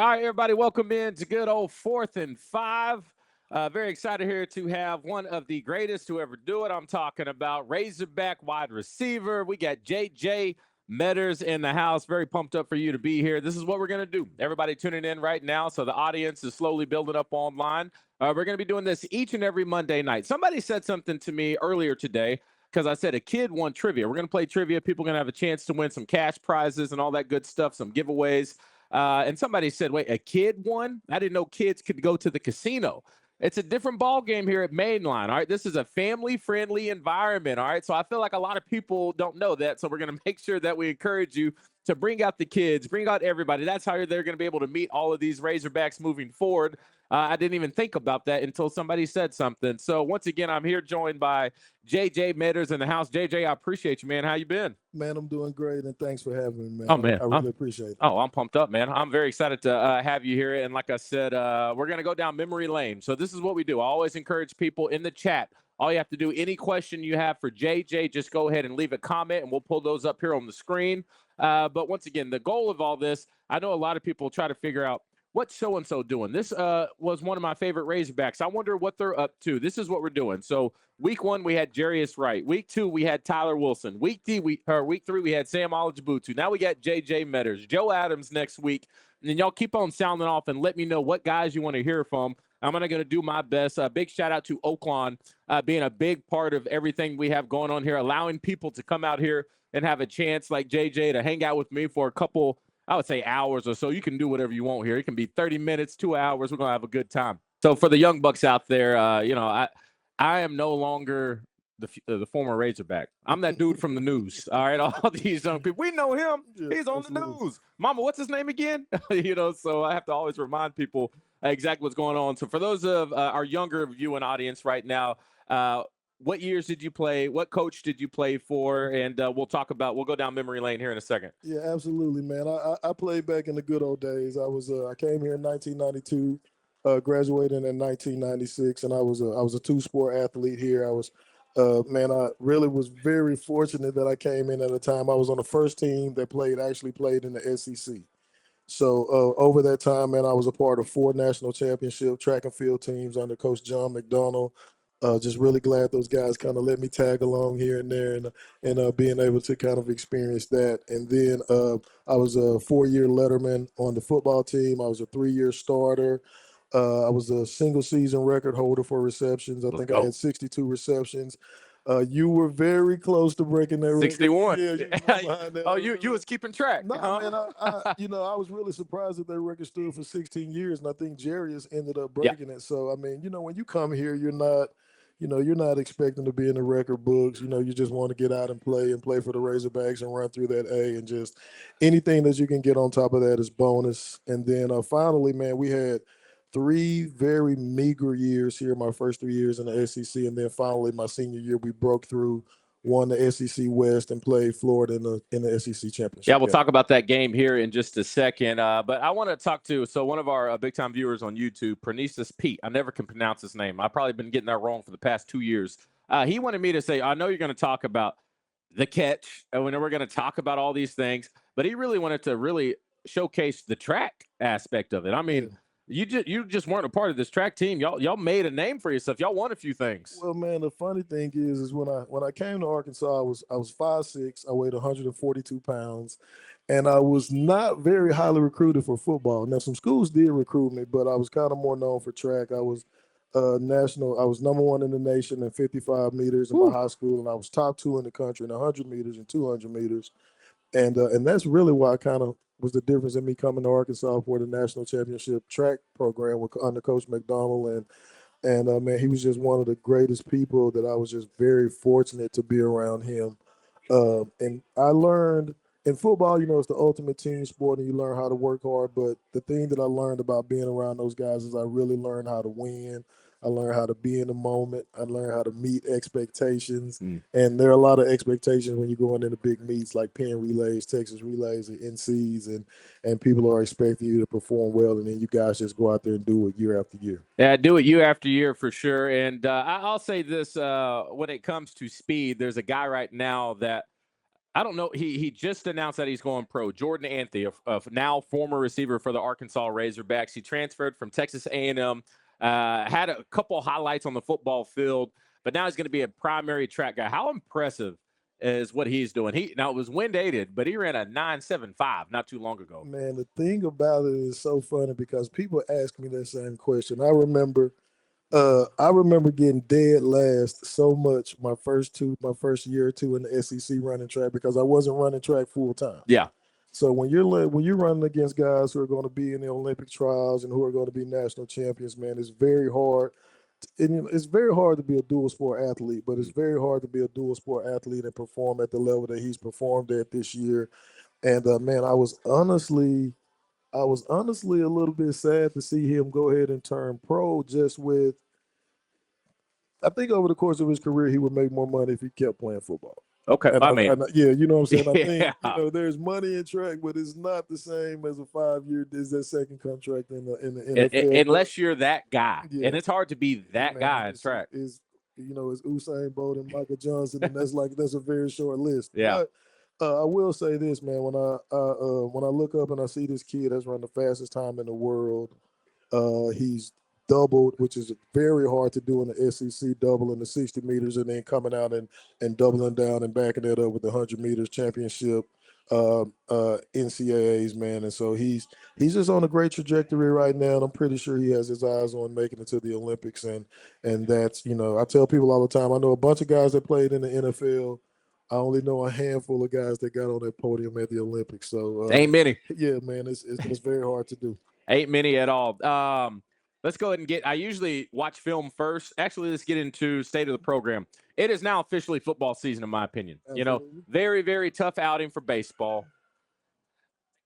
All right, everybody, welcome in to good old 4th and 5. Very excited here to have one of the greatest to ever do it. I'm talking about Razorback wide receiver. We got JJ Meadors in the house. Very pumped up for you to be here. This is what we're going to do. Everybody tuning in right now, so the audience is slowly building up online. We're going to be doing this each and every Monday night. Somebody said something to me earlier today because I said a kid won trivia. We're going to play trivia. People are going to have a chance to win some cash prizes and all that good stuff, some giveaways. And somebody said, wait, a kid won? I didn't know kids could go to the casino. It's a different ball game here at Mainline. All right. This is a family friendly environment. All right. So I feel like a lot of people don't know that. So we're going to make sure that we encourage you to bring out the kids, bring out everybody. That's how they're going to be able to meet all of these Razorbacks moving forward. I didn't even think about that until somebody said something. So once again, I'm here joined by JJ Meadors in the house. JJ, I appreciate you, man. How you been? Man, I'm doing great, and thanks for having me, man. Oh man, I really appreciate it. I'm pumped up, man. I'm very excited to have you here. And like I said, we're gonna go down memory lane. So this is what we do. I always encourage people in the chat. All you have to do, any question you have for JJ, just go ahead and leave a comment, and we'll pull those up here on the screen. But once again, the goal of all this, I know a lot of people try to figure out what's so-and-so doing. This was one of my favorite Razorbacks. I wonder what they're up to. This is what we're doing. So week 1, we had Jarius Wright. Week 2, we had Tyler Wilson. Week 3, we had Sam Olajibutu. Now we got JJ Meadors, Joe Adams next week. And then y'all keep on sounding off and let me know what guys you want to hear from. I'm going to do my best. A big shout out to Oakland being a big part of everything we have going on here, allowing people to come out here and have a chance like JJ to hang out with me for a couple, I would say, hours or so. You can do whatever you want here. It can be 30 minutes, 2 hours. We're going to have a good time. So for the young bucks out there, I am no longer the former Razorback. I'm that dude from the news. All right, all these young people, we know him. Yeah, He's on absolutely. the news. Mama, what's his name again? So I have to always remind people exactly what's going on. So for those of our younger viewing audience right now, what years did you play? What coach did you play for? And we'll go down memory lane here in a second. Yeah, absolutely, man. I played back in the good old days. I came here in 1992, graduated in 1996, and I was a two-sport athlete here. I really was very fortunate that I came in at a time. I was on the first team that actually played in the SEC. So over that time, man, I was a part of 4 national championship track and field teams under Coach John McDonald. Just really glad those guys kind of let me tag along here and there, and being able to kind of experience that. And then I was a 4-year letterman on the football team. I was a 3-year starter. I was a single season record holder for receptions. I Let's think I go. had 62 receptions. You were very close to breaking that record. 61. Yeah, you were behind that. Oh, you was keeping track, No, huh? man, I was really surprised that their record stood for 16 years, and I think Jarius ended up Yeah. breaking it. So, I mean, when you come here, you're not expecting to be in the record books. You just want to get out and play for the Razorbacks and run through that A, and just anything that you can get on top of that is bonus. And then finally, man, we had 3 very meager years here, my first 3 years in the SEC, and then finally my senior year, we broke through, won the SEC West, and played Florida in the SEC Yeah, championship we'll game. talk about that game here in just a second. But I want to talk to one of our big time viewers on YouTube, Pernices Pete. I never can pronounce his name. I've probably been getting that wrong for the past 2 years. He wanted me to say, I know you're going to talk about the catch, and we're going to talk about all these things, but he really wanted to really showcase the track aspect of it. I Yeah. mean, you just weren't a part of this track team. Y'all made a name for yourself. Y'all won a few things. Well, man, the funny thing is when I came to Arkansas, I was 5'6", I weighed 142 pounds, and I was not very highly recruited for football. Now, some schools did recruit me, but I was kind of more known for track. I was national. I was number 1 in the nation in 55 meters in my Woo. high school, and I was top 2 in the country in 100 meters and 200 meters. And that's really why I kind of was the difference in me coming to Arkansas for the national championship track program under Coach McDonald. And man, he was just one of the greatest people that I was just very fortunate to be around him. And I learned in football, it's the ultimate team sport, and you learn how to work hard. But the thing that I learned about being around those guys is I really learned how to win. I learned how to be in the moment. I learned how to meet expectations. Mm. And there are a lot of expectations when you're going into big meets like Penn Relays, Texas Relays, and NCs, and people are expecting you to perform well, and then you guys just go out there and do it year after year. Yeah, do it year after year for sure. And I'll say this: when it comes to speed, there's a guy right now that I don't know. He just announced that he's going pro. Jordan Anthony, of now former receiver for the Arkansas Razorbacks. He transferred from Texas A&M. Had a couple highlights on the football field, but now he's going to be a primary track guy. How impressive is what he's doing? Now it was wind aided, but he ran a 9.75 not too long ago. Man, the thing about it is so funny because people ask me that same question. I remember getting dead last so much my first year or two in the SEC running track because I wasn't running track full time. Yeah. So when you're running against guys who are going to be in the Olympic trials and who are going to be national champions, man, it's very hard. It's very hard to be a dual sport athlete, but it's very hard to be a dual sport athlete and perform at the level that he's performed at this year. And man, I was honestly a little bit sad to see him go ahead and turn pro. I think over the course of his career, he would make more money if he kept playing football. Okay, yeah, you know what I'm saying. Yeah. I think there's money in track, but it's not the same as a 5-year. Is that second contract in the NFL? Unless you're that guy, Yeah. and it's hard to be that Man, guy in track. It's Usain Bolt and Michael Johnson, and that's a very short list. Yeah. But I will say this, man. When I look up and I see this kid that's run the fastest time in the world, he's doubled, which is very hard to do in the SEC, doubling the 60 meters and then coming out and doubling down and backing that up with the 100 meters championship NCAAs, man. And so he's just on a great trajectory right now, and I'm pretty sure he has his eyes on making it to the Olympics. And that's, I tell people all the time, I know a bunch of guys that played in the NFL. I only know a handful of guys that got on that podium at the Olympics. So ain't many. Yeah, man, it's very hard to do. Ain't many at all. Let's go ahead and I usually watch film first. Actually, let's get into state of the program. It is now officially football season, in my opinion. Absolutely. Very, very tough outing for baseball.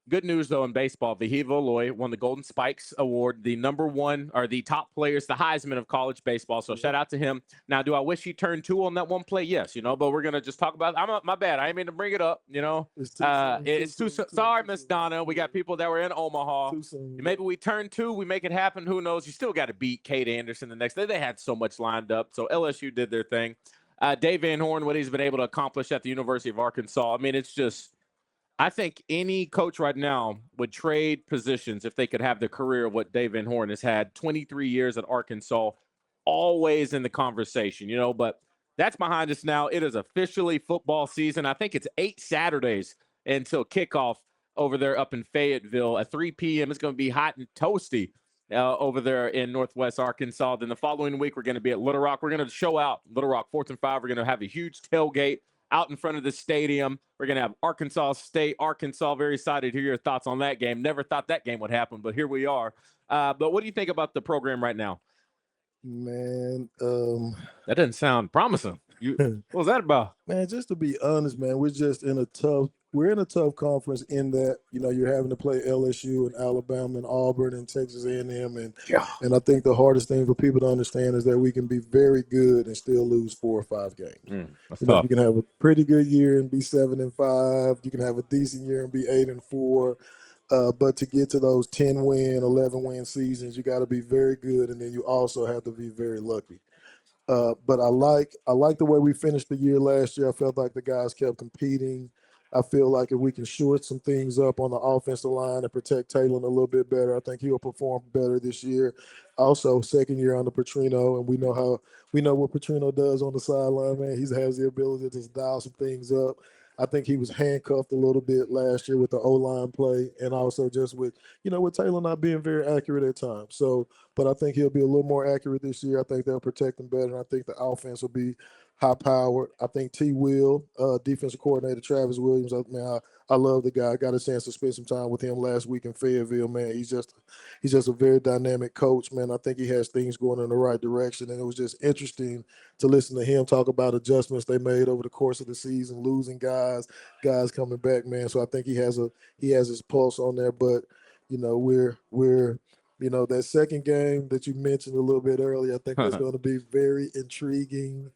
Good news, though, in baseball. Vahiva Aloy won the Golden Spikes Award, the number one, or the top players, the Heisman of college baseball. So shout out to him. Now, do I wish he turned 2 on that one play? Yes, but we're going to just talk about it. My bad. I didn't mean to bring it up, It's too soon. Sorry, Miss Donna. We got people that were in Omaha. Maybe we turn 2. We make it happen. Who knows? You still got to beat Kate Anderson the next day. They had so much lined up. So LSU did their thing. Dave Van Horn, what he's been able to accomplish at the University of Arkansas. I mean, it's just – I think any coach right now would trade positions if they could have the career of what Dave Van Horn has had. 23 years at Arkansas, always in the conversation, but that's behind us now. It is officially football season. I think it's 8 Saturdays until kickoff over there up in Fayetteville at 3 p.m. It's going to be hot and toasty over there in Northwest Arkansas. Then the following week, we're going to be at Little Rock. We're going to show out Little Rock 4th and 5. We're going to have a huge tailgate out in front of the stadium. We're going to have Arkansas State, Arkansas. Very excited to hear your thoughts on that game. Never thought that game would happen, but here we are. But what do you think about the program right now? Man, that doesn't sound promising. What was that about? Man, just to be honest, man, we're in a tough conference in that, you're having to play LSU and Alabama and Auburn and Texas A&M. And I think the hardest thing for people to understand is that we can be very good and still lose 4 or 5 games. You can have a pretty good year and be 7-5. You can have a decent year and be 8-4. But to get to those 10-win, 11-win seasons, you got to be very good. And then you also have to be very lucky. But I like the way we finished the year last year. I felt like the guys kept competing. I feel like if we can short some things up on the offensive line and protect Taylor a little bit better, I think he'll perform better this year. Also, second year under Petrino, and we know what Petrino does on the sideline, man. He has the ability to just dial some things up. I think he was handcuffed a little bit last year with the O-line play, and also just with Taylor not being very accurate at times. So, but I think he'll be a little more accurate this year. I think they'll protect him better, and I think the offense will be high-powered. I think T. Will, defensive coordinator Travis Williams, I love the guy. I got a chance to spend some time with him last week in Fayetteville, man. He's just a very dynamic coach, man. I think he has things going in the right direction, and it was just interesting to listen to him talk about adjustments they made over the course of the season, losing guys coming back, man. So I think he has his pulse on there, but we're that second game that you mentioned a little bit earlier, I think that's going to be very intriguing.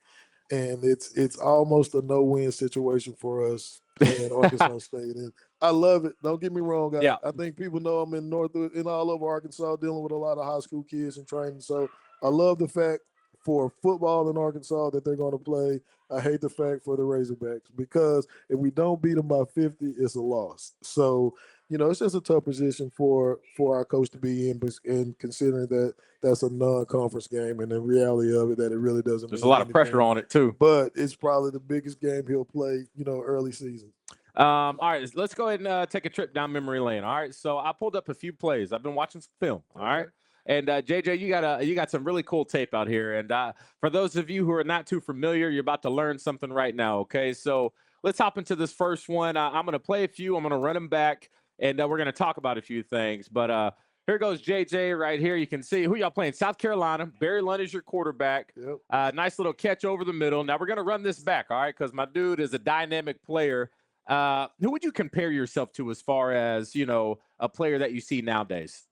And it's almost a no-win situation for us playing Arkansas State. And I love it. Don't get me wrong. I think people know I'm in all over Arkansas dealing with a lot of high school kids and training. So I love the fact for football in Arkansas that they're going to play. I hate the fact for the Razorbacks because if we don't beat them by 50, it's a loss. So, it's just a tough position for our coach to be in, and considering that that's a non-conference game, and the reality of it that it really doesn't. There's mean a lot anything. of pressure on it too. But it's probably the biggest game he'll play, early season. All right, let's go ahead and take a trip down memory lane. All right, so I pulled up a few plays. I've been watching some film. All right, and JJ, you got some really cool tape out here. And for those of you who are not too familiar, you're about to learn something right now. Okay, so let's hop into this first one. I'm going to play a few. I'm going to run them back, and we're going to talk about a few things. But here goes JJ right here. You can see who y'all playing. South Carolina. Barry Lund is your quarterback. Yep. Nice little catch over the middle. Now we're going to run this back. All right, because my dude is a dynamic player. Who would you compare yourself to as far as, a player that you see nowadays?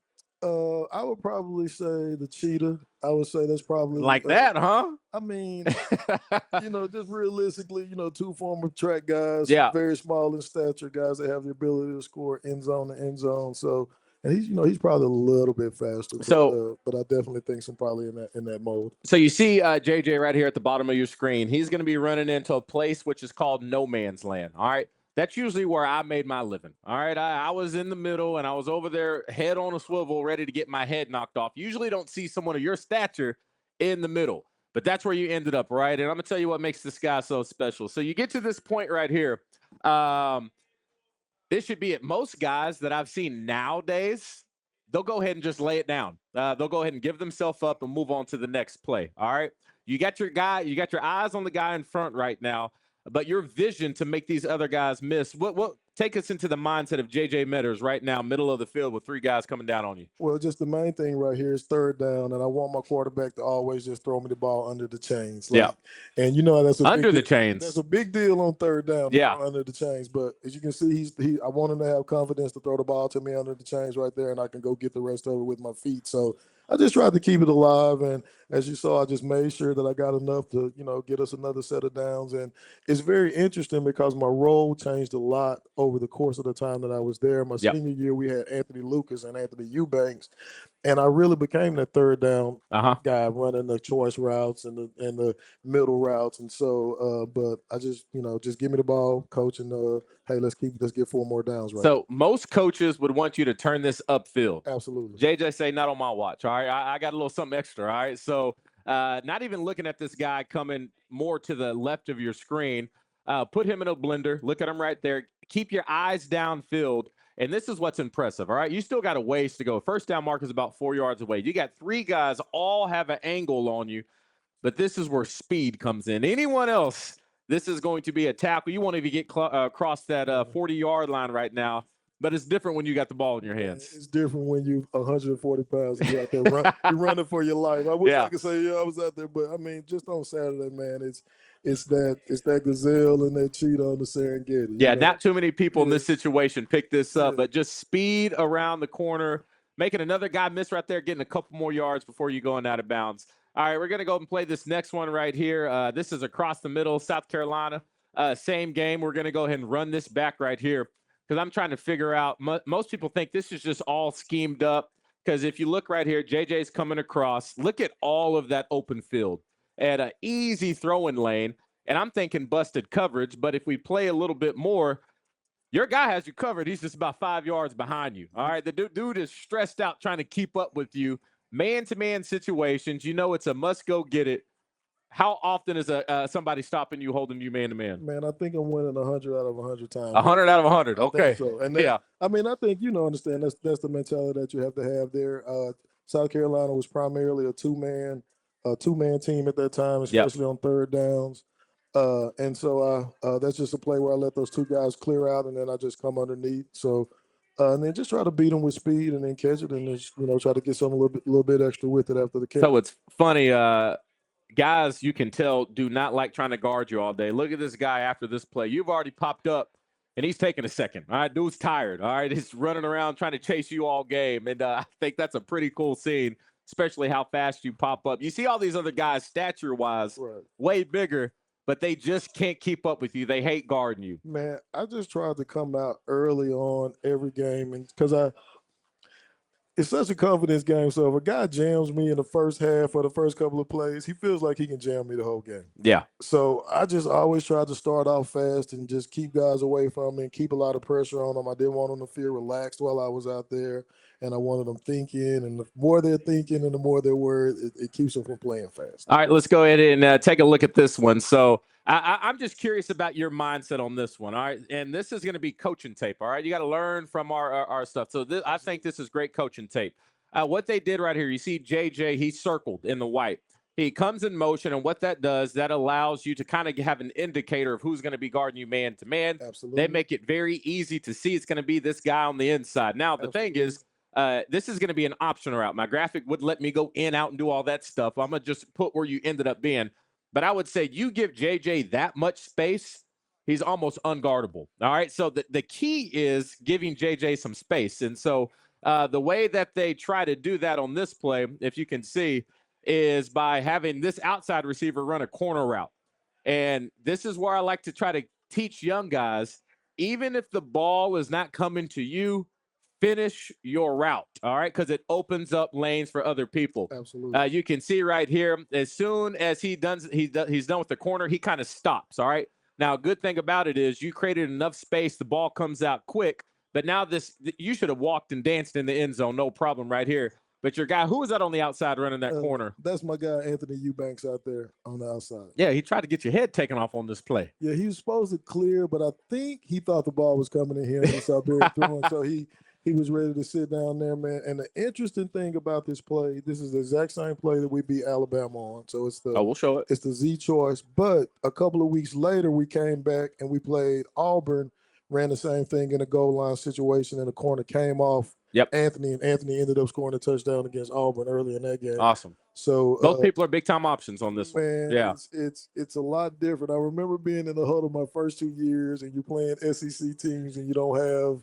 I would probably say the cheetah. I would say that's probably like that, huh? I mean, just realistically, two former track guys, Yeah. very small in stature, guys that have the ability to score end zone to end zone. So, and he's probably a little bit faster. But I definitely think some probably in that mode. So you see JJ right here at the bottom of your screen. He's going to be running into a place which is called no man's land. All right. That's usually where I made my living. All right. I was in the middle and I was over there, head on a swivel, ready to get my head knocked off. Usually don't see someone of your stature in the middle, but that's where you ended up, right? And I'm going to tell you what makes this guy so special. So you get to this point right here. This should be at most guys that I've seen nowadays. They'll go ahead and just lay it down. They'll go ahead and give themselves up and move on to the next play. All right. You got your guy, you got your eyes on the guy in front right now. But your vision to make these other guys miss, what take us into the mindset of JJ Meadors right now, middle of the field with three guys coming down on you? Well, just the main thing right here is third down, and I want my quarterback to always just throw me the ball under the chains. Yeah. And that's under the chains. That's a big deal on third down. Yeah. Under the chains. But as you can see, I want him to have confidence to throw the ball to me under the chains right there, and I can go get the rest of it with my feet. So I just tried to keep it alive, and as you saw, I just made sure that I got enough to, get us another set of downs. And it's very interesting because my role changed a lot over the course of the time that I was there. My senior year, we had Anthony Lucas and Anthony Eubanks, and I really became that third down guy running the choice routes and the middle routes. And so, but I just, just give me the ball, coach, and hey, let's get 4 more downs. Right. So most coaches would want you to turn this upfield. Absolutely. JJ say not on my watch. All right, I got a little something extra. All right, so not even looking at this guy coming more to the left of your screen. Put him in a blender. Look at him right there. Keep your eyes downfield. And this is what's impressive, all right? You still got a ways to go. First down mark is about 4 yards away. You got 3 guys all have an angle on you, but this is where speed comes in. Anyone else, this is going to be a tackle. You won't even get across that 40-yard line right now, but it's different when you got the ball in your hands. It's different when you're 140 pounds and you're out there you're running for your life. I wish I could say, I was out there, but, I mean, just on Saturday, man, it's that gazelle and that cheetah on the Serengeti. Yeah, not too many people in this situation pick this up, but just speed around the corner, making another guy miss right there, getting a couple more yards before you going out of bounds. All right, we're going to go and play this next one right here. This is across the middle, South Carolina. Same game. We're going to go ahead and run this back right here because I'm trying to figure out. Most people think this is just all schemed up because if you look right here, JJ's coming across. Look at all of that open field at an easy throwing lane. And I'm thinking busted coverage, but if we play a little bit more, your guy has you covered. He's just about 5 yards behind you. All right, the dude is stressed out trying to keep up with you. Man-to-man situations, it's a must-go-get-it. How often is somebody stopping you, holding you man-to-man? Man, I think I'm winning 100 out of 100 times. 100 out of 100, okay. So. And I mean, I think, understand that's the mentality that you have to have there. South Carolina was primarily a two-man team at that time, especially on third downs. And so that's just a play where I let those 2 guys clear out, and then I just come underneath. So, and then just try to beat them with speed, and then catch it, and just try to get something a little bit extra with it after the catch. So it's funny, guys. You can tell do not like trying to guard you all day. Look at this guy after this play. You've already popped up, and he's taking a second. All right, dude's tired. All right, he's running around trying to chase you all game, and I think that's a pretty cool scene, especially how fast you pop up. You see all these other guys, stature-wise, way bigger. But they just can't keep up with you. They hate guarding you. Man, I just tried to come out early on every game, and because it's such a confidence game. So if a guy jams me in the first half or the first couple of plays, he feels like he can jam me the whole game. Yeah. So I just always tried to start off fast and just keep guys away from me and keep a lot of pressure on them. I didn't want them to feel relaxed while I was out there, and I wanted them thinking. And the more they're thinking and the more they're worried, it keeps them from playing fast. All right, let's go ahead and take a look at this one. So I'm just curious about your mindset on this one. All right, and this is going to be coaching tape. All right, you got to learn from our stuff. So I think this is great coaching tape. What they did right here, you see JJ, he's circled in the white. He comes in motion, and what that does, that allows you to kind of have an indicator of who's going to be guarding you man to man. Absolutely. They make it very easy to see it's going to be this guy on the inside. Now, the thing is, this is going to be an option route. My graphic would let me go in, out, and do all that stuff. I'm going to just put where you ended up being. But I would say you give JJ that much space, he's almost unguardable. All right. So the key is giving JJ some space. And so the way that they try to do that on this play, if you can see, is by having this outside receiver run a corner route. And this is where I like to try to teach young guys, even if the ball is not coming to you, finish your route, all right, because it opens up lanes for other people. Absolutely. You can see right here, as soon as he's done with the corner, he kind of stops, all right? Now, good thing about it is you created enough space, the ball comes out quick, but now you should have walked and danced in the end zone, no problem right here. But your guy, who was that on the outside running that corner? That's my guy, Anthony Eubanks, out there on the outside. Yeah, he tried to get your head taken off on this play. Yeah, he was supposed to clear, but I think he thought the ball was coming in here and he saw Barry throwing, so he was ready to sit down there, man. And the interesting thing about this play, this is the exact same play that we beat Alabama on. So it's we'll show it. It's the Z choice. But a couple of weeks later, we came back and we played Auburn, ran the same thing in a goal line situation, and the corner came off. Yep. Anthony ended up scoring a touchdown against Auburn early in that game. Awesome. So both people are big time options on this man, one. Yeah, it's a lot different. I remember being in the huddle my first 2 years, and you're playing SEC teams, and you don't have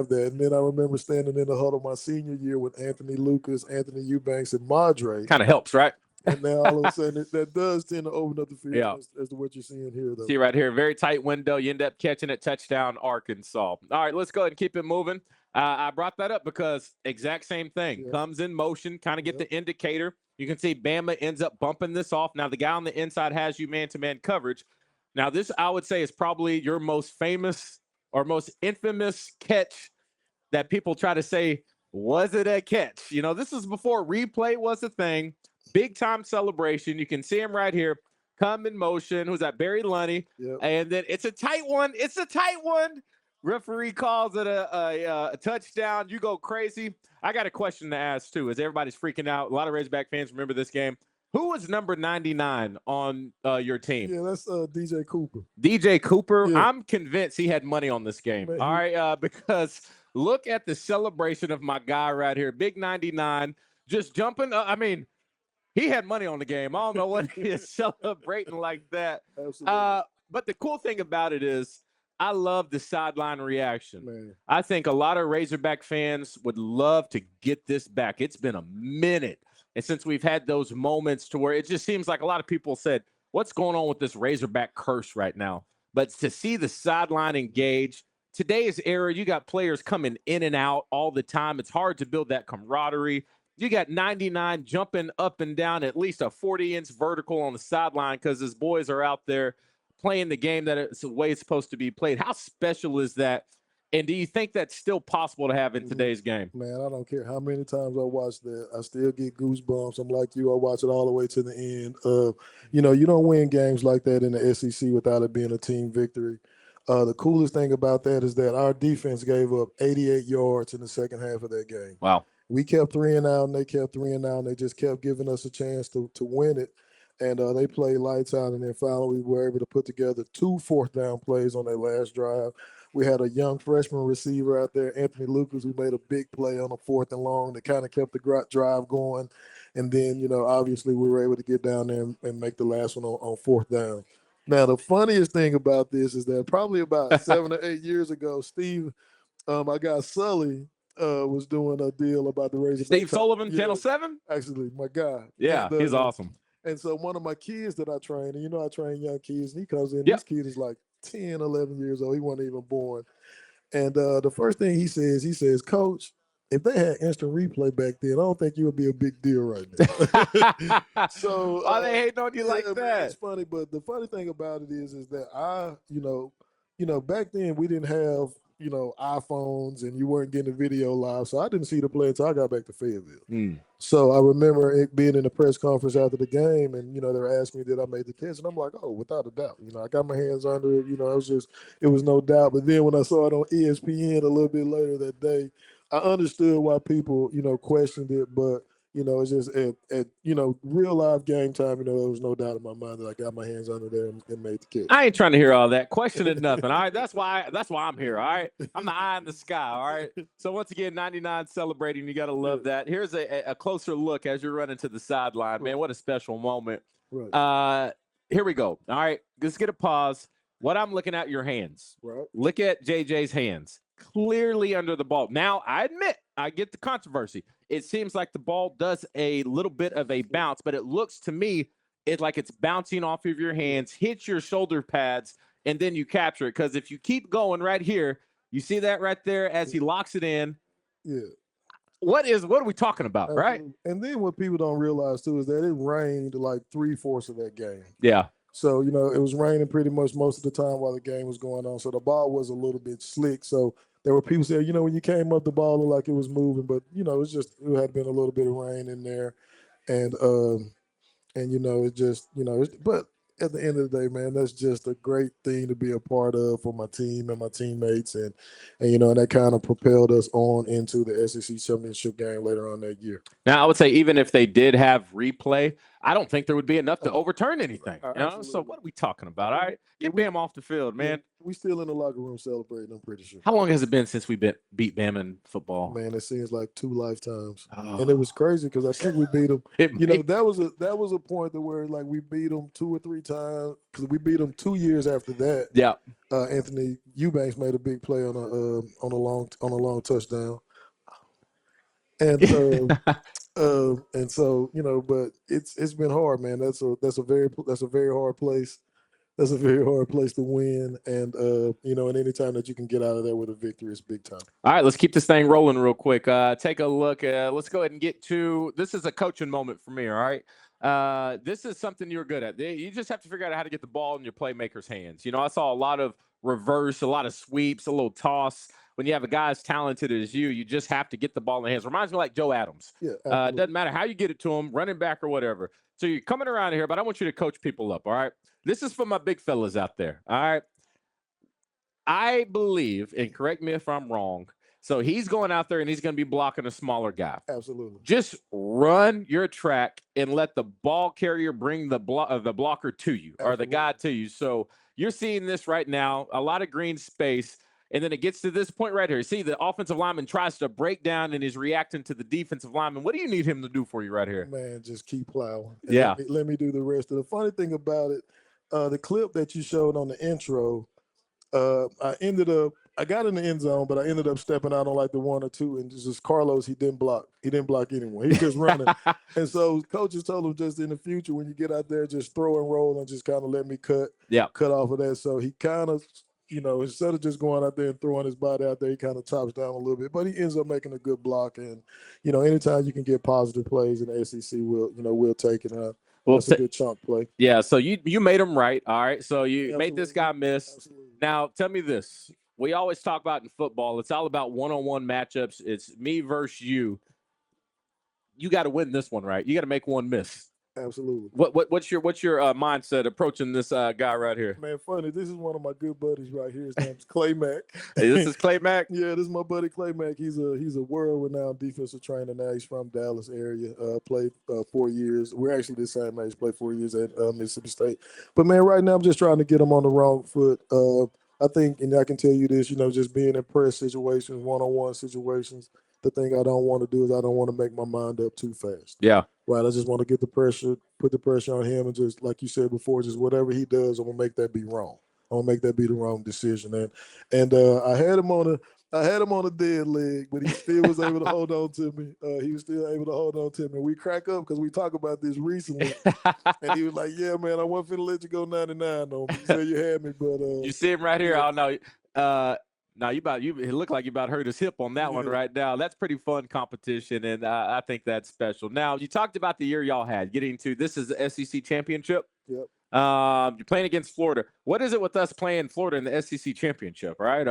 that. And then I remember standing in the huddle my senior year with Anthony Lucas, Anthony Eubanks, and Madre. Kind of helps, right? And now all of a sudden that does tend to open up the field as to what you're seeing here, though. See right here, very tight window. You end up catching it, touchdown, Arkansas. All right, let's go ahead and keep it moving. I brought that up because exact same thing. Yep. Comes in motion, kind of get the indicator. You can see Bama ends up bumping this off. Now the guy on the inside has you man-to-man coverage. Now this, I would say, is probably your most famous or most infamous catch that people try to say, was it a catch? You know, this is before replay was a thing. Big time celebration. You can see him right here. Come in motion. Who's that? Barry Lunny. Yep. And then it's a tight one. It's a tight one. Referee calls it a touchdown. You go crazy. I got a question to ask, too, as everybody's freaking out. A lot of Razorback fans remember this game. Who was number 99 on your team? Yeah, that's DJ Cooper. DJ Cooper? Yeah. I'm convinced he had money on this game. Man, all right, because look at the celebration of my guy right here. Big 99, just jumping. I mean, he had money on the game. I don't know what he is celebrating like that. Absolutely. But the cool thing about it is I love the sideline reaction. Man. I think a lot of Razorback fans would love to get this back. It's been a minute. And since we've had those moments to where it just seems like a lot of people said, what's going on with this Razorback curse right now? But to see the sideline engage, today's era, you got players coming in and out all the time. It's hard to build that camaraderie. You got 99 jumping up and down at least a 40-inch vertical on the sideline because his boys are out there playing the game that it's the way it's supposed to be played. How special is that? And do you think that's still possible to have in today's game? Man, I don't care how many times I watch that. I still get goosebumps. I'm like you. I watch it all the way to the end. You don't win games like that in the SEC without it being a team victory. The coolest thing about that is that our defense gave up 88 yards in the second half of that game. Wow. We kept 3 and out, and they kept 3 and out, and they just kept giving us a chance to win it. And they played lights out, and then finally we were able to put together 2 fourth-down plays on their last drive. We had a young freshman receiver out there, Anthony Lucas, who made a big play on a 4th and long that kind of kept the drive going. And then, obviously we were able to get down there and make the last one on 4th down. Now, the funniest thing about this is that probably about 7 or 8 years ago, Steve, my guy Sully, was doing a deal about the Razorback. Steve Sullivan, Channel 7? Actually, my guy. Yeah, he's awesome. And so one of my kids that I train, and I train young kids, and he comes in, Yep. This kid is like 10, 11 years old. He wasn't even born. And the first thing he says, Coach, if they had instant replay back then, I don't think you would be a big deal right now. So why they hating on you like man, that? it's funny, but the funny thing about it is that back then we didn't have iPhones and you weren't getting the video live, so I didn't see the play until I got back to Fayetteville. So I remember it being in the press conference after the game, and they were asking me did I make the catch, and I'm like, oh, without a doubt. I got my hands under it. It was no doubt. But then when I saw it on ESPN a little bit later that day, I understood why people questioned it, but it's just at real live game time. There was no doubt in my mind that I got my hands under there and made the catch. I ain't trying to hear all that. Questioning nothing. All right. That's why I'm here. All right. I'm the eye in the sky. All right. So once again, 99 celebrating. You got to love that. Here's a closer look as you're running to the sideline. Man, what a special moment. Right. Here we go. All right. Let's get a pause. What I'm looking at your hands. Right. Look at JJ's hands. Clearly under the ball. Now, I admit, I get the controversy. It seems like the ball does a little bit of a bounce, but it looks to me it's like it's bouncing off of your hands, hits your shoulder pads, and then you capture it. Because if you keep going right here, you see that right there as he locks it in. Yeah. What are we talking about, Absolutely. right? And then what people don't realize too is that it rained like 3/4 of that game. Yeah. So, it was raining pretty much most of the time while the game was going on. So the ball was a little bit slick. So there were people saying, when you came up, the ball looked like it was moving, but it had been a little bit of rain in there. And it just, but at the end of the day, man, that's just a great thing to be a part of for my team and my teammates. And that kind of propelled us on into the SEC championship game later on that year. Now, I would say even if they did have replay, I don't think there would be enough to overturn anything. So what are we talking about? All right, get Bam off the field, man. Yeah, we still in the locker room celebrating, I'm pretty sure. How long has it been since we beat Bam in football? Man, it seems like 2 lifetimes. And it was crazy because I think we beat them. That was a point to where like we beat them 2 or 3 times because we beat them 2 years after that. Yeah. Anthony Eubanks made a big play on a long touchdown. And so but it's been hard, man. That's a very hard place. That's a very hard place to win, and and any time that you can get out of there with a victory is big time. All right, let's keep this thing rolling real quick. Take a look. Let's go ahead and get to this. Is a coaching moment for me. All right, this is something you're good at. You just have to figure out how to get the ball in your playmakers' hands. I saw a lot of reverse, a lot of sweeps, a little toss. When you have a guy as talented as you just have to get the ball in the hands. Reminds me like Joe Adams. Yeah, it doesn't matter how you get it to him, running back or whatever. So you're coming around here, but I want you to coach people up, all right? This is for my big fellas out there, all right? I believe, and correct me if I'm wrong, so he's going out there and he's going to be blocking a smaller guy. Absolutely. Just run your track and let the ball carrier bring the blocker to you. Absolutely. Or the guy to you. So you're seeing this right now, a lot of green space. And then it gets to this point right here. See, the offensive lineman tries to break down and is reacting to the defensive lineman. What do you need him to do for you right here? Man, just keep plowing. Yeah. Let me do the rest. The funny thing about it, the clip that you showed on the intro, I got in the end zone, but I ended up stepping out on like the 1 or 2, and just Carlos, he didn't block. He didn't block anyone. He was just running. And so coaches told him just in the future, when you get out there, just throw and roll and just kind of let me cut off of that. So he kind of, instead of just going out there and throwing his body out there, he kind of chops down a little bit, but he ends up making a good block. And, anytime you can get positive plays in the SEC, we'll take it. That's a good chunk play. Yeah, so you made him right, all right? So you made this guy miss. Absolutely. Now, tell me this. We always talk about in football, it's all about one-on-one matchups. It's me versus you. You got to win this one, right? You got to make one miss. Absolutely. What's your mindset approaching this guy right here? Man, funny. This is one of my good buddies right here. His name's Clay Mack. Hey, this is Clay Mack? Yeah, this is my buddy Clay Mack. He's a world-renowned defensive trainer now. He's from Dallas area. Played 4 years. We're actually the same age. Played 4 years at Mississippi State. But man, right now I'm just trying to get him on the wrong foot. I think, and I can tell you this, just being in press situations, one-on-one situations, the thing I don't want to do is I don't want to make my mind up too fast. Yeah. Right. I just want to get the pressure, put the pressure on him, and just like you said before, just whatever he does, I'm gonna make that be wrong. I'm gonna make that be the wrong decision. And I had him on a dead leg, but he still was able to hold on to me. He was still able to hold on to me. We crack up because we talk about this recently, and he was like, "Yeah, man, I wasn't finna let you go 99 on me. You said you had me, but you see him right here. I don't know. Now it looked like you about hurt his hip on that one right now. That's pretty fun competition, and I think that's special. Now you talked about the year y'all had getting to this is the SEC championship. Yep. You're playing against Florida. What is it with us playing Florida in the SEC championship, right?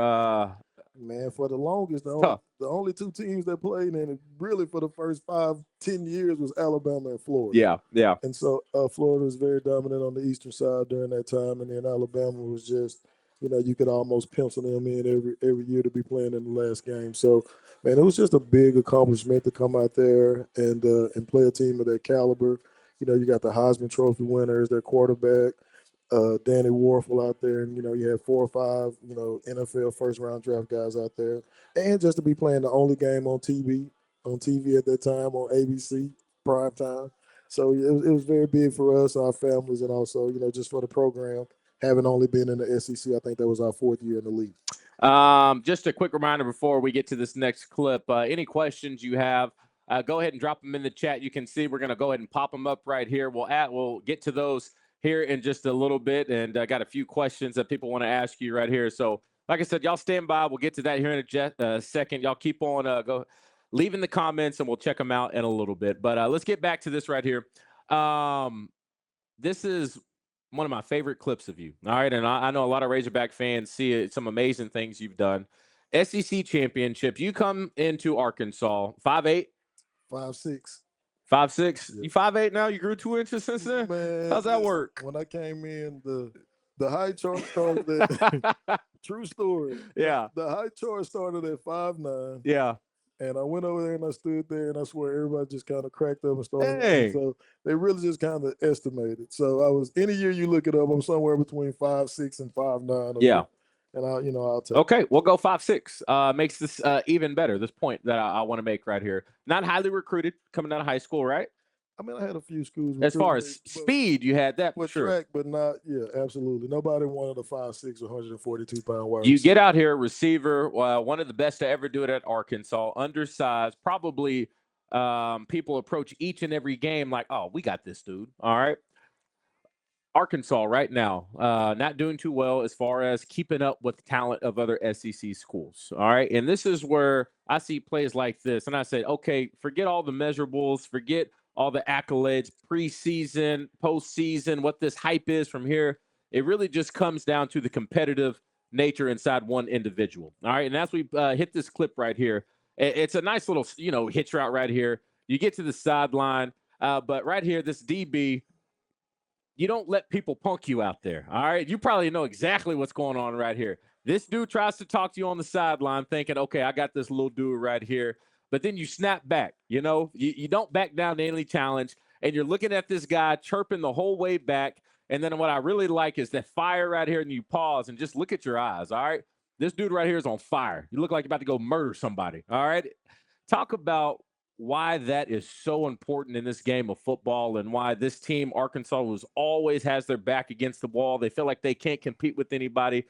Man, for the longest, Tough. the only two teams that played in it really for the first 5-10 years was Alabama and Florida. Yeah. And so Florida was very dominant on the eastern side during that time, and then Alabama was just, you could almost pencil them in every year to be playing in the last game. So, man, it was just a big accomplishment to come out there and play a team of that caliber. You got the Heisman Trophy winners, their quarterback, Danny Warfel out there, and you had 4 or 5, NFL first round draft guys out there, and just to be playing the only game on TV at that time on ABC prime time. So it was very big for us, our families, and also just for the program. Having only been in the SEC, I think that was our 4th year in the league. Just a quick reminder before we get to this next clip. Any questions you have, go ahead and drop them in the chat. You can see we're going to go ahead and pop them up right here. We'll get to those here in just a little bit, and I got a few questions that people want to ask you right here. So, like I said, y'all stand by. We'll get to that here in a second. Y'all keep on leave in the comments, and we'll check them out in a little bit. But let's get back to this right here. This is one of my favorite clips of you. All right, and I know a lot of Razorback fans see it, some amazing things you've done. SEC championship. You come into Arkansas 5'8", 5'6". 5'6". Yeah. You 5'8" now? You grew 2 inches since then? Man, how's that work? When I came in, the height chart started at true story. Yeah. The height chart started at 5'9". Yeah. And I went over there and I stood there, and I swear everybody just kind of cracked up and started. Hey. So they really just kind of estimated. So I was, any year you look it up, I'm somewhere between 5'6" and 5'9". Yeah. And I'll take. Okay, we'll go 5'6". Makes this even better. This point that I want to make right here. Not highly recruited coming out of high school, right? I mean, I had a few schools. As far as speed, you had that for sure. Track, but not, absolutely. Nobody wanted a 5'6", 142-pound wide You receiver. get out here, receiver, one of the best to ever do it at Arkansas, undersized. Probably people approach each and every game like, oh, we got this dude. All right. Arkansas right now, not doing too well as far as keeping up with the talent of other SEC schools. All right. And this is where I see plays like this. And I said, okay, forget all the measurables, forget all the accolades, preseason, postseason, what this hype is from here. It really just comes down to the competitive nature inside one individual. All right. And as we hit this clip right here, it's a nice little, hitch route right here. You get to the sideline, but right here, this DB, you don't let people punk you out there. All right. You probably know exactly what's going on right here. This dude tries to talk to you on the sideline thinking, okay, I got this little dude right here. But then you snap back, you don't back down to any challenge. And you're looking at this guy chirping the whole way back. And then what I really like is that fire right here. And you pause and just look at your eyes. All right. This dude right here is on fire. You look like you're about to go murder somebody. All right. Talk about why that is so important in this game of football and why this team, Arkansas, always has their back against the wall. They feel like they can't compete with anybody.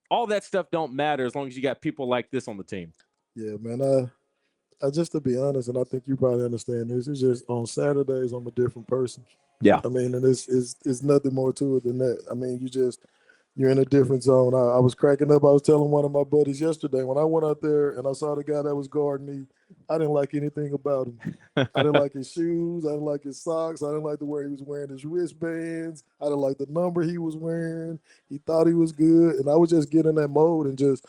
All that stuff don't matter as long as you got people like this on the team. Yeah, man. I just, to be honest, and I think you probably understand this, it's just on Saturdays I'm a different person. Yeah. I mean, and it's nothing more to it than that. I mean, you're in a different zone. I was cracking up. I was telling one of my buddies yesterday when I went out there and I saw the guy that was guarding me, I didn't like anything about him. I didn't like his shoes. I didn't like his socks. I didn't like the way he was wearing his wristbands. I didn't like the number he was wearing. He thought he was good. And I was just getting in that mode and just,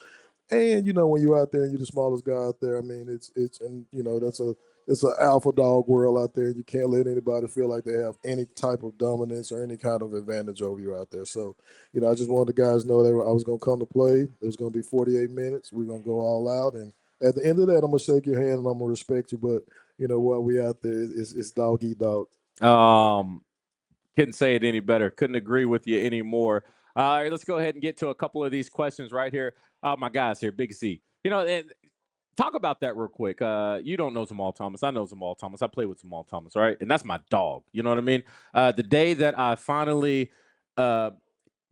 and when you're out there and you're the smallest guy out there, I mean, it's it's an alpha dog world out there. You can't let anybody feel like they have any type of dominance or any kind of advantage over you out there. So, I just wanted the guys to know that I was going to come to play. It was going to be 48 minutes. We're going to go all out. And at the end of that, I'm going to shake your hand and I'm going to respect you. But, while we out there, it's dog eat dog. Couldn't say it any better. Couldn't agree with you anymore. All right, let's go ahead and get to a couple of these questions right here. My guys here, Big Z. And talk about that real quick. You don't know Jamal Thomas. I know Jamal Thomas. I play with Jamal Thomas, right? And that's my dog. You know what I mean? The day that I finally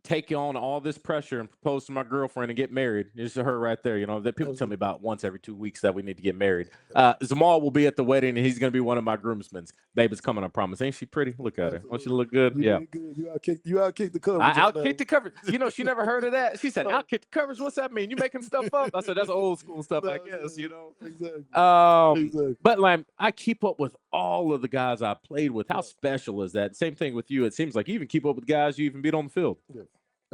take on all this pressure and propose to my girlfriend and get married. It's her right there. That people tell me about once every 2 weeks that we need to get married. Zamal will be at the wedding, and he's going to be one of my groomsmen. Baby's coming, I promise. Ain't she pretty? Look at her. Don't she look good? You did good. You outkicked the coverage. I outkicked the coverage. She never heard of that. She said, outkick the coverage. What's that mean? You making stuff up? I said, that's old school stuff, I guess, Exactly. Exactly. But like, I keep up with all of the guys I played with. How special is that? Same thing with you. It seems like you even keep up with guys you even beat on the field. Yeah.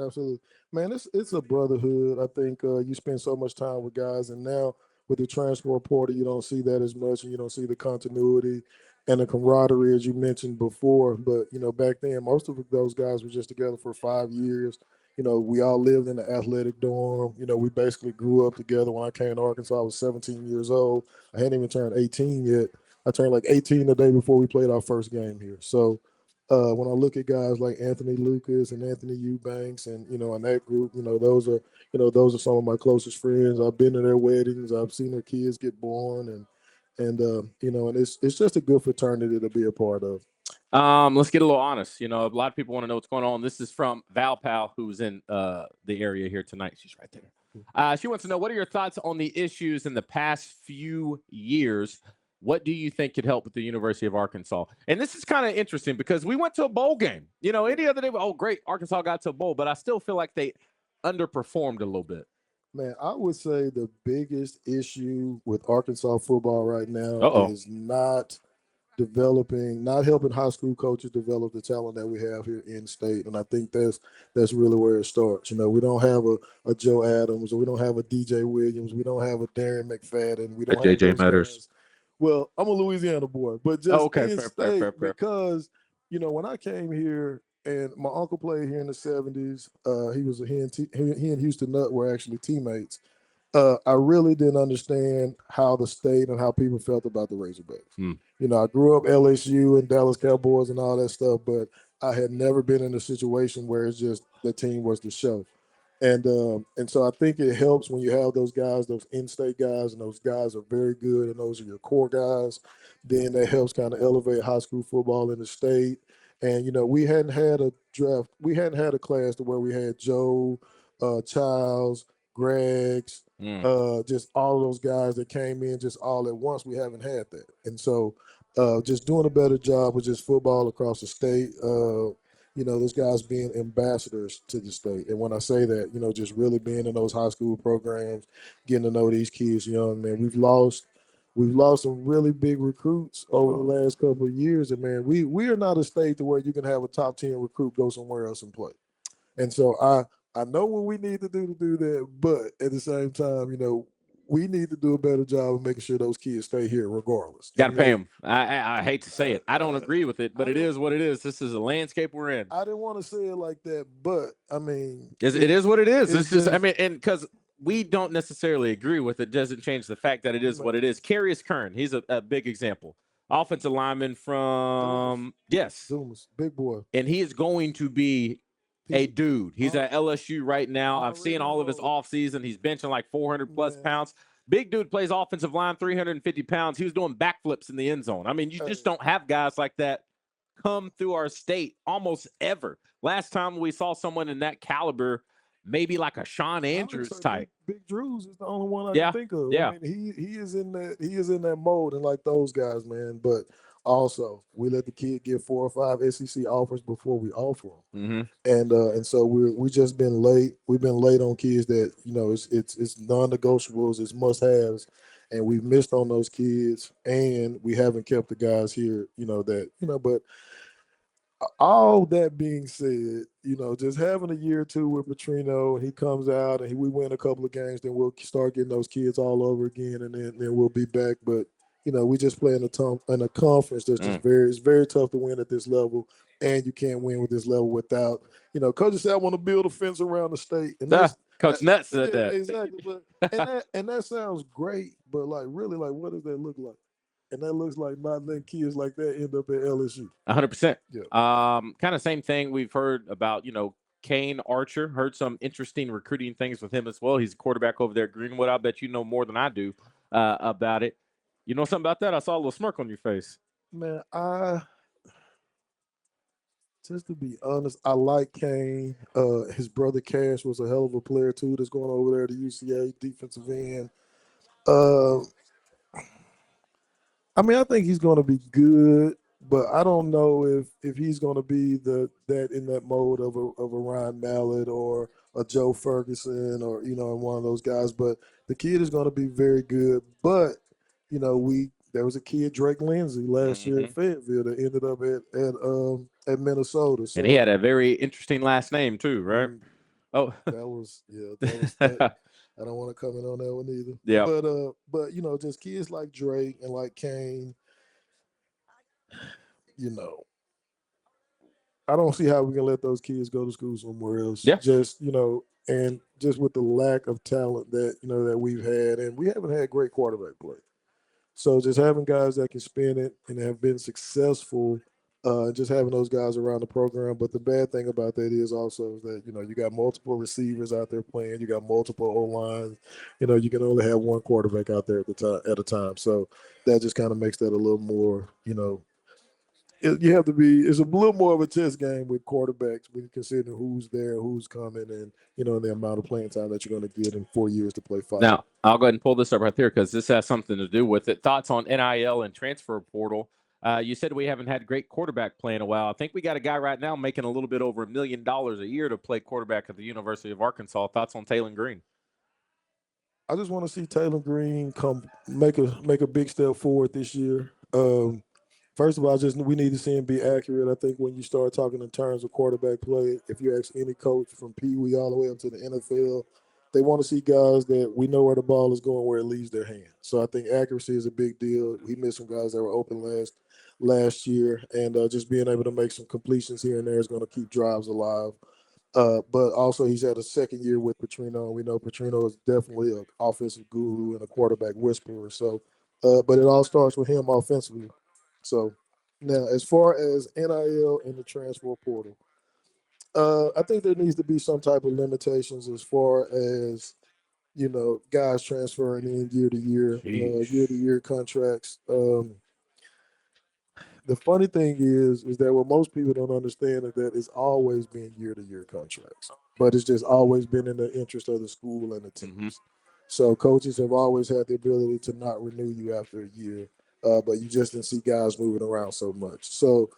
Absolutely, man. It's a brotherhood. I think you spend so much time with guys, and now with the transfer portal, you don't see that as much, and you don't see the continuity and the camaraderie as you mentioned before. But back then, most of those guys were just together for 5 years. We all lived in the athletic dorm. We basically grew up together. When I came to Arkansas, I was 17 years old. I hadn't even turned 18 yet. I turned like 18 the day before we played our first game here. So. When I look at guys like Anthony Lucas and Anthony Eubanks, and in that group, those are some of my closest friends. I've been to their weddings. I've seen their kids get born, and it's just a good fraternity to be a part of. Let's get a little honest. A lot of people want to know what's going on. This is from Val Pal, who's in the area here tonight. She's right there. She wants to know, what are your thoughts on the issues in the past few years? What do you think could help with the University of Arkansas? And this is kind of interesting because we went to a bowl game. Any other day, oh, great, Arkansas got to a bowl, but I still feel like they underperformed a little bit. Man, I would say the biggest issue with Arkansas football right now is not helping high school coaches develop the talent that we have here in state. And I think that's really where it starts. We don't have a Joe Adams, or we don't have a DJ Williams, we don't have a Darren McFadden, we don't have JJ Meadors. Well, I'm a Louisiana boy, but just in state fair. because when I came here, and my uncle played here in the 70s, he and Houston Nutt were actually teammates. I really didn't understand how the state and how people felt about the Razorbacks. I grew up LSU and Dallas Cowboys and all that stuff, but I had never been in a situation where it's just the team was the show. And so I think it helps when you have those guys, those in-state guys, and those guys are very good, and those are your core guys. Then that helps kind of elevate high school football in the state. And we hadn't had a draft, we hadn't had a class to where we had Joe, Childs, Greg's, just all of those guys that came in just all at once. We haven't had that. And so just doing a better job with just football across the state, those guys being ambassadors to the state. And when I say that, just really being in those high school programs, getting to know these kids young, man, we've lost some really big recruits over the last couple of years. And man, we are not a state to where you can have a top 10 recruit go somewhere else and play. And so I know what we need to do that, but at the same time, we need to do a better job of making sure those kids stay here regardless. Got to pay them. I hate to say it. I don't agree with it, but it is what it is. This is a landscape we're in. I didn't want to say it like that, but I mean, it is what it is. It's just, and because we don't necessarily agree with it, doesn't change the fact that it is what it is. Carius Kern, he's a big example. Offensive lineman from Dumas, big boy, and he is going to be a dude. He's at LSU right now. I've seen all of his offseason. He's benching like 400 plus pounds. Big dude, plays offensive line, 350 pounds. He was doing backflips in the end zone. I mean, you just don't have guys like that come through our state almost ever. Last time we saw someone in that caliber, maybe like a Sean Andrews type. Big Drews is the only one I can think of. Yeah. I mean, he is in that mode, and like those guys, man. But also, we let the kid get 4 or 5 SEC offers before we offer them. And so we just been late. We've been late on kids that it's non-negotiables, it's must-haves, and we've missed on those kids, and we haven't kept the guys here. But all that being said, just having a year or two with Petrino, and he comes out and we win a couple of games, then we'll start getting those kids all over again, and then we'll be back. But we just play in a conference that's just it's very tough to win at this level, and you can't win with this level without, coaches say I want to build a fence around the state, and Coach Nutt said that exactly. But and that sounds great, but really, what does that look like? And that looks like not letting kids like that end up at LSU. 100%. Yeah. Kind of same thing we've heard about, Kane Archer. Heard some interesting recruiting things with him as well. He's a quarterback over there at Greenwood. I bet you know more than I do about it. You know something about that? I saw a little smirk on your face. Man, Just to be honest, I like Kane. His brother Cash was a hell of a player too. That's going over there to UCA defensive end. Uh, I mean, I think he's going to be good, but I don't know if he's going to be that in that mode of a Ryan Mallett or a Joe Ferguson or one of those guys. But the kid is going to be very good. But we there was a kid Drake Lindsay last year at Fayetteville that ended up at Minnesota. So And he had a very interesting last name too, right? Oh, that was that. I don't want to comment on that one either. Yeah. But just kids like Drake and like Kane, I don't see how we can let those kids go to school somewhere else. Yeah. Just and just with the lack of talent that we've had, and we haven't had great quarterback play. So just having guys that can spin it and have been successful, just having those guys around the program. But the bad thing about that is also that you got multiple receivers out there playing, you got multiple O lines. You can only have one quarterback out there at a time. So that just kind of makes that a little more you have to be. It's a little more of a chess game with quarterbacks when you consider who's there, who's coming, and the amount of playing time that you're going to get in 4 years to play 5. Now I'll go ahead and pull this up right there because this has something to do with it. Thoughts on NIL and transfer portal? You said we haven't had great quarterback play in a while. I think we got a guy right now making a little bit over $1 million a year to play quarterback at the University of Arkansas. Thoughts on Taylor Green? I just want to see Taylor Green come make a big step forward this year. First of all, we need to see him be accurate. I think when you start talking in terms of quarterback play, if you ask any coach from Pee Wee all the way up to the NFL, they want to see guys that we know where the ball is going, where it leaves their hand. So I think accuracy is a big deal. We missed some guys that were open last year, and just being able to make some completions here and there is going to keep drives alive. But also he's had a second year with Petrino, and we know Petrino is definitely an offensive guru and a quarterback whisperer. So, but it all starts with him offensively. So now, as far as NIL and the transfer portal, I think there needs to be some type of limitations as far as guys transferring in year to year contracts. The funny thing is that what most people don't understand is that it's always been year to year contracts, but it's just always been in the interest of the school and the teams. So coaches have always had the ability to not renew you after a year, but you just didn't see guys moving around so much. So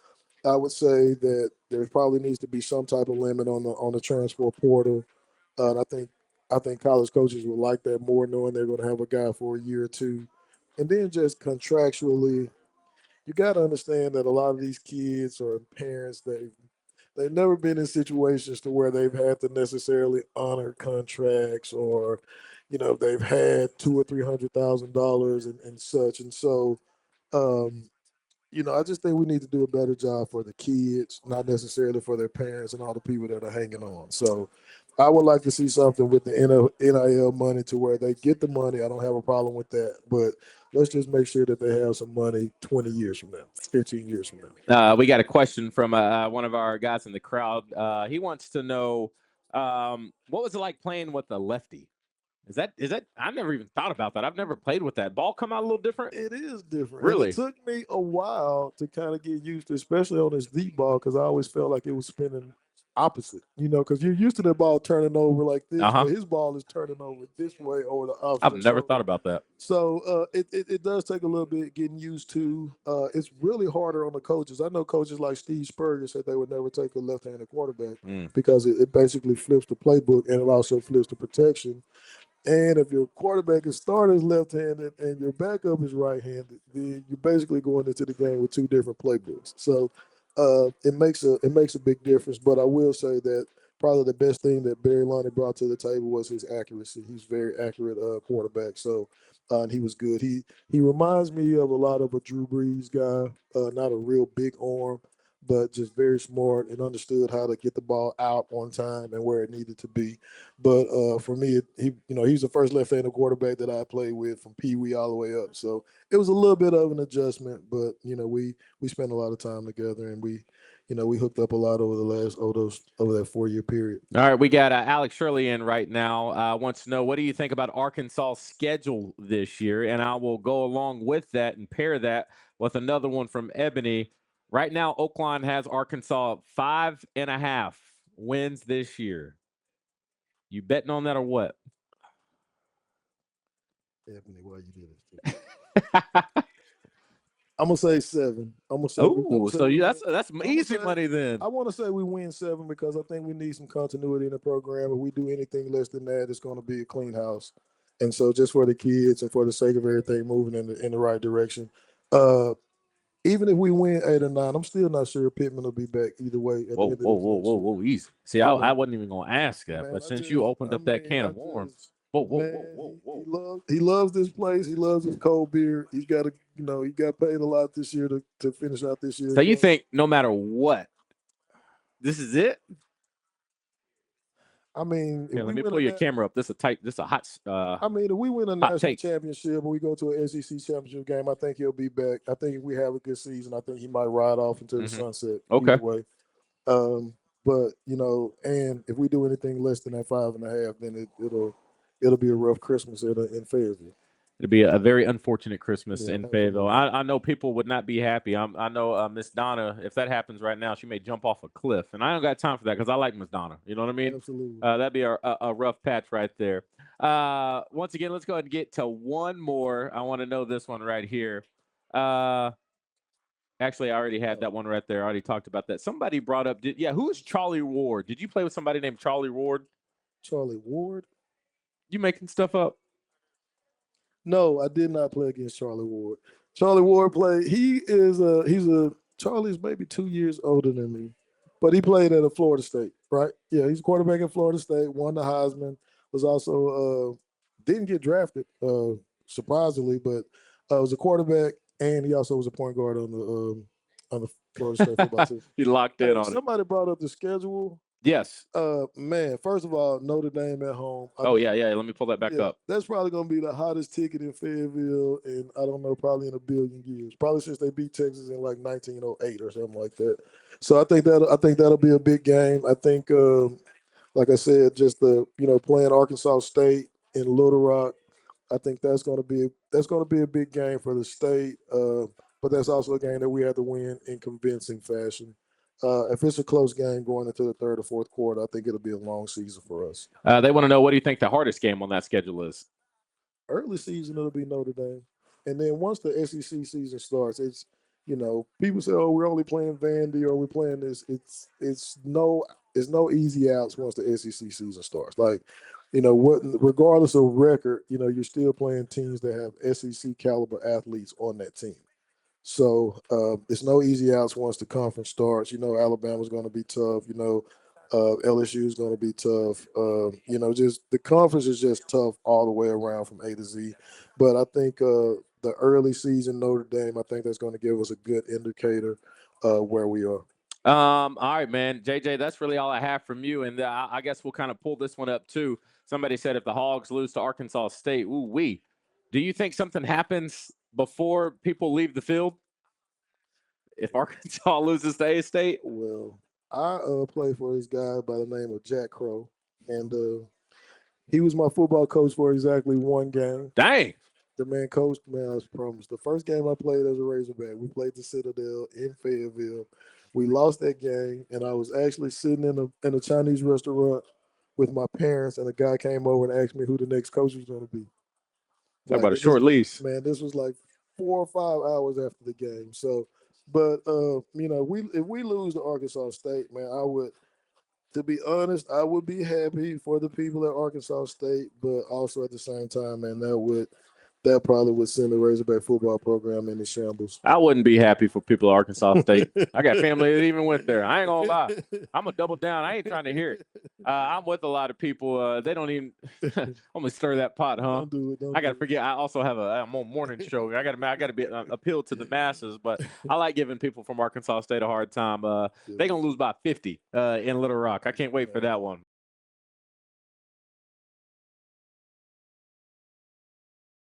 I would say that there probably needs to be some type of limit on the transfer portal. And I think college coaches would like that more, knowing they're going to have a guy for a year or two, and then just contractually you got to understand that a lot of these kids or parents, they've never been in situations to where they've had to necessarily honor contracts, or they've had $200,000 or $300,000 and such. And so um, I just think we need to do a better job for the kids, not necessarily for their parents and all the people that are hanging on. So I would like to see something with the NIL money to where they get the money. I don't have a problem with that, but let's just make sure that they have some money 20 years from now, 15 years from now. We got a question from one of our guys in the crowd. He wants to know what was it like playing with a lefty? Is that? I've never even thought about that. I've never played with that. Ball come out a little different? It is different. Really? And it took me a while to kind of get used to, especially on this deep ball, because I always felt like it was spinning opposite, because you're used to the ball turning over like this, but his ball is turning over this way over the opposite. I've never thought about that. So it does take a little bit getting used to. It's really harder on the coaches. I know coaches like Steve Spurrier said they would never take a left-handed quarterback because it basically flips the playbook, and it also flips the protection. And if your quarterback is starter is left-handed and your backup is right-handed, then you're basically going into the game with two different playbooks. So it makes a big difference. But I will say that probably the best thing that Barry Lonnie brought to the table was his accuracy. He's very accurate quarterback. So and he was good. He reminds me of a lot of a Drew Brees guy, not a real big arm, but just very smart and understood how to get the ball out on time and where it needed to be. But for me, he's the first left-handed quarterback that I played with from Pee Wee all the way up. So it was a little bit of an adjustment, but we spent a lot of time together, and we hooked up a lot over that 4-year period. All right, we got Alex Shirley in right now. Wants to know, what do you think about Arkansas' schedule this year? And I will go along with that and pair that with another one from Ebony. Right now, Oakland has Arkansas 5.5 wins this year. You betting on that or what? Anthony, why you did this? I'm gonna say 7. Oh, so that's some easy money then. I want to say we win 7 because I think we need some continuity in the program. If we do anything less than that, it's going to be a clean house. And so, just for the kids and for the sake of everything moving in the right direction, even if we win 8 or 9, I'm still not sure Pittman will be back either way at the end of this next year. Easy. See, I wasn't even gonna ask that, Man, but since you opened up that can of worms, He loves this place. He loves his cold beer. He's got he got paid a lot this year to finish out this year. So you think no matter what, this is it? I mean, let me pull your camera up. This is a hot. I mean, if we win a national championship or we go to an SEC championship game, I think he'll be back. I think if we have a good season, I think he might ride off into the sunset. Okay. Either way. But and if we do anything less than that 5.5, then it'll be a rough Christmas in Fayetteville. It'll be a very unfortunate Christmas in Fayetteville. I know people would not be happy. I know Miss Donna, if that happens right now, she may jump off a cliff. And I don't got time for that because I like Miss Donna. You know what I mean? Absolutely. That'd be a rough patch right there. Once again, let's go ahead and get to one more. I want to know this one right here. Actually, I already had that one right there. I already talked about that. Somebody brought up, who is Charlie Ward? Did you play with somebody named Charlie Ward? Charlie Ward? You making stuff up? No, I did not play against Charlie Ward. Charlie Ward played. Charlie's maybe 2 years older than me, but he played at Florida State, right? Yeah, he's a quarterback at Florida State. Won the Heisman. Was also didn't get drafted, surprisingly, but was a quarterback, and he also was a point guard on the Florida State football team. He locked in on it. Somebody brought up the schedule. Yes. Man, first of all, Notre Dame at home. Yeah. Let me pull that back up. That's probably going to be the hottest ticket in Fayetteville, and I don't know, probably in a billion years. Probably since they beat Texas in like 1908 or something like that. So I think that'll be a big game. I think, like I said, just playing Arkansas State in Little Rock. I think that's going to be a big game for the state. But that's also a game that we have to win in convincing fashion. If it's a close game going into the third or fourth quarter, I think it'll be a long season for us. They want to know, what do you think the hardest game on that schedule is? Early season, it'll be Notre Dame. And then once the SEC season starts, it's, people say, oh, we're only playing Vandy or we're playing this. It's no easy outs once the SEC season starts. Like, regardless of record, you're still playing teams that have SEC caliber athletes on that team. So it's no easy outs once the conference starts. Alabama's going to be tough. LSU is going to be tough. Just the conference is just tough all the way around from A to Z. But I think the early season Notre Dame, I think that's going to give us a good indicator where we are. All right, man. JJ, that's really all I have from you. And I guess we'll kind of pull this one up too. Somebody said if the Hogs lose to Arkansas State, do you think something happens before people leave the field? If Arkansas loses to A-State? Well, I play for this guy by the name of Jack Crow, and he was my football coach for exactly one game. Dang. The man coached, man, I was promised. The first game I played as a Razorback, we played the Citadel in Fayetteville. We lost that game, and I was actually sitting in a Chinese restaurant with my parents, and a guy came over and asked me who the next coach was going to be. Talk about a short lease. Man, this was like 4 or 5 hours after the game. So, but if we lose to Arkansas State, man, to be honest, I would be happy for the people at Arkansas State, but also at the same time, man, that probably would send the Razorback football program into shambles. I wouldn't be happy for people at Arkansas State. I got family that even went there. I ain't gonna lie. I'm gonna double down. I ain't trying to hear it. I'm with a lot of people. They don't even. I'm gonna stir that pot, huh? Don't do it. I gotta forget. I also have I'm on morning show. I gotta be appeal to the masses. But I like giving people from Arkansas State a hard time. They gonna lose by 50 in Little Rock. I can't wait for that one.